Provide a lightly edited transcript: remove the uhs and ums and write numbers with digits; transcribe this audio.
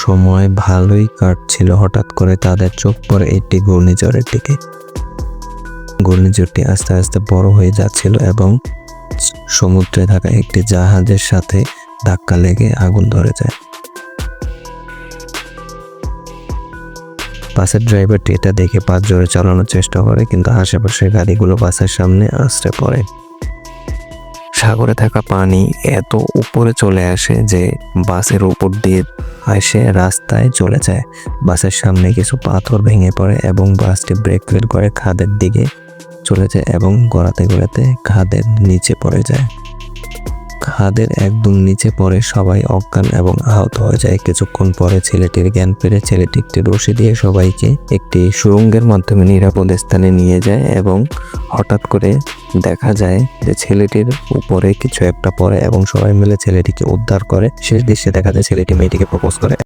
সময় ভালোই কাটছিল, হঠাৎ করে তাদের চোখ পড়ে একটি ঘূর্ণিঝড়ের দিকে। ঘূর্ণিঝড়টি আস্তে আস্তে বড় হয়ে যাচ্ছিল এবং সমুদ্রে থাকা একটি জাহাজের সাথে ধাক্কা লেগে আগুন ধরে যায়। বাসের ড্রাইভারটি এটা দেখে পাঁচ জোরে চালানোর চেষ্টা করে, কিন্তু আশেপাশের গাড়িগুলো বাসের সামনে আছড়ে পড়ে। সাগরে থাকা পানি এত উপরে চলে আসে যে বাসের উপর দিয়ে এসে রাস্তায় চলে যায়। বাসের সামনে কিছু পাথর ভেঙে পড়ে এবং বাসটি ব্রেক ফেল করে খাদের দিকে চলে যায় এবং গড়াতে গড়াতে খাদের নিচে পড়ে যায়। খাদের একদম নিচে পড়ে সবাই অজ্ঞান এবং আহত হয়ে যায়। কিছুক্ষণ পরে ছেলেটির জ্ঞান ফিরে। ছেলেটি একটি রশি দিয়ে সবাইকে একটি সুড়ঙ্গের মাধ্যমে নিরাপদ স্থানে নিয়ে যায় এবং হঠাৎ করে দেখা যায় যে ছেলেটির উপরে কিছু একটা পড়ে এবং সবাই মিলে ছেলেটিকে উদ্ধার করে। শেষ দৃশ্যে দেখা যায় ছেলেটি মেয়েটিকে প্রপোজ করে।